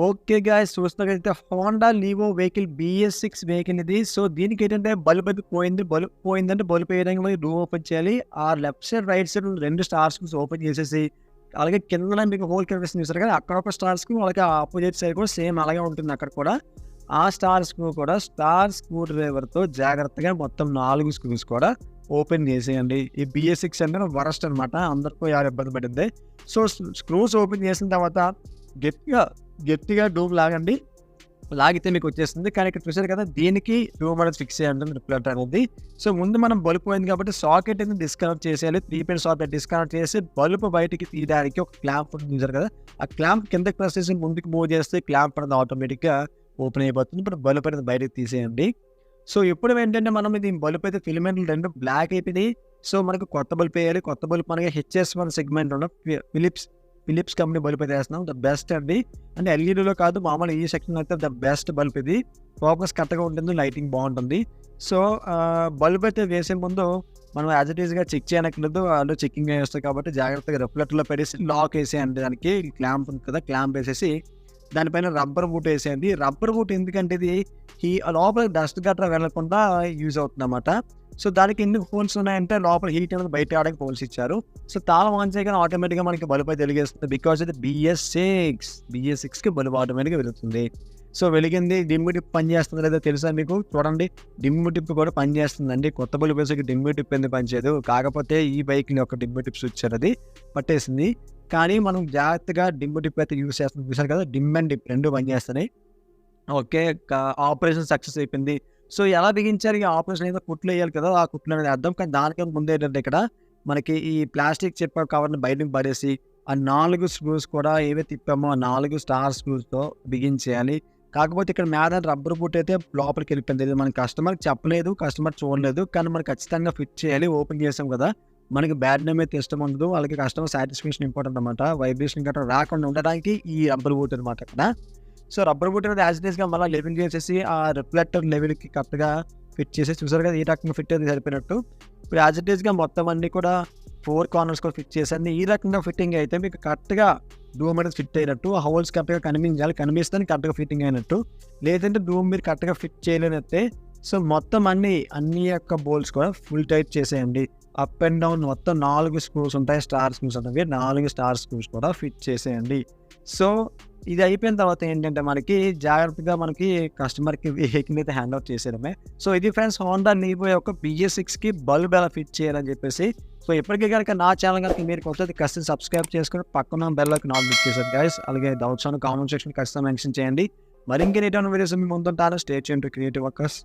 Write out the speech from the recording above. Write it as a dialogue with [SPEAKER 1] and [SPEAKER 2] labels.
[SPEAKER 1] Okay guys, చూస్తున్నట్టయితే Honda Livo vehicle BS6 vehicle ఇది. So దీనికేంటంటే bulb అయితే పోయింది. బల్బ్ పోయిందంటే బల్బ్ వేయడానికి మళ్ళీ డోర్ ఓపెన్ చేయాలి. ఆ left side, right side 2 star screws open చేసేసి, అలాగే కిందన మీకు హోల్ కనిపిస్తుంది చూసారు కదా, అక్కడ ఒక స్టార్ స్క్రూ, అలాగే ఆపోజిట్ సైడ్ కూడా సేమ్ అలాగే ఉంటుంది అక్కడ కూడా. ఆ స్టార్ స్క్రూ కూడా స్టార్ స్క్రూ డ్రైవర్తో జాగ్రత్తగా మొత్తం 4 స్క్రూస్ కూడా ఓపెన్ చేసేయండి. ఈ BS6 అంటే వరస్ట్ అనమాట, అందరికీ ఇబ్బంది పడింది. సో స్క్రూస్ ఓపెన్ చేసిన తర్వాత గట్టిగా డూమ్ లాగండి. లాగితే మీకు వచ్చేస్తుంది. కానీ ఇక్కడ చూసారు కదా, దీనికి డూమ్ అనేది ఫిక్స్ చేయండి రిఫ్లెక్టర్ అనేది. సో ముందు మనం బల్బ్ పోయింది కాబట్టి సాకెట్ అనేది డిస్కనెక్ట్ చేసేయాలి. 3 పిన్ సాకెట్ డిస్కనెక్ట్ చేసి బల్బ్ బయటికి తీయడానికి ఒక క్లాంప్ ఉంటుంది చూసారు కదా, ఆ క్లాంప్ కిందకి ప్రెస్ చేసి ముందుకు మూవ్ చేస్తే క్లాంప్ అనేది ఆటోమేటిక్గా ఓపెన్ అయిపోతుంది. ఇప్పుడు బల్బ్ అనేది బయటకు తీసేయండి. సో ఇప్పుడు ఏంటంటే మనం ఇది బల్బ్ అయితే ఫిలమెంట్లు 2 బ్లాక్ అయిపోయినాయి. సో మనకు కొత్త బల్బ్ వేయాలి. కొత్త బల్బ్ మనకి HS1 సెగ్మెంట్ ఉన్న ఫిలిప్స్ కంపెనీ బల్బ్ అయితే వేస్తున్నాం. ద బెస్ట్ అండి. అంటే ఎల్ఈడీలో కాదు, మామూలు ఈ సెక్షన్ అయితే ద బెస్ట్ బల్బ్ ఇది. ఫోకస్ కరెక్ట్గా ఉంటుంది, లైటింగ్ బాగుంటుంది. సో బల్బ్ అయితే వేసే ముందు మనం యాజ్ ఇట్ ఈస్గా చెక్ చేయనట్లేదు, వాళ్ళు చెక్కింగ్ చేస్తారు కాబట్టి జాగ్రత్తగా రిఫ్లెక్టర్లో పెట్టేసి లాక్ వేసేయండి. దానికి క్లాంప్ ఉంది కదా, క్లాంప్ వేసేసి దానిపైన రబ్బర్ బూట్ వేసేయండి. రబ్బర్ బూట్ ఎందుకంటే ఇది ఈ లోపల డస్ట్ గట్రా వెళ్ళకుండా యూజ్ అవుతుంది అన్నమాట. సో దానికి ఎందుకు హోల్స్ ఉన్నాయంటే లోపల హీట్ అనేది బయట ఆడడానికి హోల్స్ ఇచ్చారు. సో తాళం ఆన్ చేయగానే ఆటోమేటిక్గా మనకి బల్బ్ అయితే వెలిగేస్తుంది. బికాజ్ ఇది BS6కి బల్బ్ ఆటోమేటిక్గా వెలుగుతుంది. సో వెలిగింది. డిమ్ టిప్ పని చేస్తుంది లేదా తెలుసా మీకు? చూడండి, డిమ్ టిప్ కూడా పని చేస్తుందండి. కొత్త బల్బ్ వేసే డిమ్ టిప్ ఎందుకు పనిచేయదు? కాకపోతే ఈ బైక్ని ఒక డిమ్ టిప్ స్విచ్ అనేది పట్టేసింది. కానీ మనం జాగ్రత్తగా డిమ్ టిప్ అయితే యూస్ చేస్తాం చూసారు కదా, డిమ్ అండ్ డిప్ 2 పనిచేస్తున్నాయి. ఓకే, ఆపరేషన్ సక్సెస్ అయిపోయింది. సో ఎలా బిగించారు ఈ ఆపరేషన్? ఏదో కుట్లు వేయాలి కదా, ఆ కుట్లు అనేది అర్థం. కానీ దానికన్నా ముందు ఏంటంటే ఇక్కడ మనకి ఈ ప్లాస్టిక్ చిప్ కవర్ని బయటకు పడేసి ఆ 4 స్క్రూస్ కూడా ఏవైతే తిప్పామో ఆ 4 స్టార్ స్క్రూస్తో బిగించేయాలి. కాకపోతే ఇక్కడ మీద రబ్బర్ బూట్ అయితే లోపలికి వెళ్ళిపోయింది. ఇది మన కస్టమర్కి చెప్పలేదు, కస్టమర్ చూడలేదు. కానీ మనం ఖచ్చితంగా ఫిట్ చేయాలి. ఓపెన్ చేసాం కదా, మనకి బ్యాడ్ నేమ్ అయితే ఇష్టం ఉండదు. వాళ్ళకి కస్టమర్ సాటిస్ఫాక్షన్ ఇంపార్టెంట్ అనమాట. వైబ్రేషన్ గట్రా రాకుండా ఉండడానికి ఈ రబ్బర్ బూట్ అనమాట అక్కడ. సో రబ్బర్ బూట్ అనేది యాజ్ ఇట్ ఈస్గా మళ్ళీ లెవెల్ చేసేసి ఆ రిఫ్లెక్టర్ లెవెల్కి కరెక్ట్గా ఫిట్ చేసి చూసారు కదా, ఈ రకంగా ఫిట్ అయితే సరిపోయినట్టు. ఇప్పుడు యాజ్ ఇట్ ఈస్గా మొత్తం అన్నీ కూడా 4 కార్నర్స్ కూడా ఫిట్ చేసి ఈ రకంగా ఫిట్టింగ్ అయితే మీకు కరెక్ట్గా డూమ్ అనేది ఫిట్ అయినట్టు. ఆ హోల్స్ కరెక్ట్గా కనిపించాలి, కనిపిస్తే కరెక్ట్గా ఫిట్టింగ్ అయినట్టు. లేదంటే డూమ్ మీరు కరెక్ట్గా ఫిట్ చేయలేనైతే సో మొత్తం అన్ని యొక్క బోల్స్ కూడా ఫుల్ టైట్ చేసేయండి. అప్ అండ్ డౌన్ మొత్తం 4 స్క్రూస్ ఉంటాయి, స్టార్ స్క్రూస్ ఉంటాయి. 4 స్టార్ స్క్రూస్ కూడా ఫిట్ చేసేయండి. సో ఇది అయిపోయిన తర్వాత ఏంటంటే మనకి జాగ్రత్తగా మనకి కస్టమర్కి వెహికల్ అయితే హ్యాండ్ అవుట్ చేసేయడమే. సో ఇది ఫ్రెండ్స్, హోండా లీవో యొక్క BS6కి బల్బ్ ఎలా ఫిట్ చేయాలని చెప్పేసి. సో ఇప్పటికీ కనుక నా ఛానల్ కనుక మీరు కొత్తది ఖచ్చితంగా సబ్స్క్రైబ్ చేసుకుని పక్కన బెల్ ఐకాన్ ఆన్ క్లిక్ చేశారు గైస్. అలాగే డౌట్స్ కామెంట్ సెక్షన్ ఖచ్చితంగా మెన్షన్ చేయండి. మరింకే నీట్ వీడియోస్ మీ ముందుంటాను. Stay tuned to creative workers.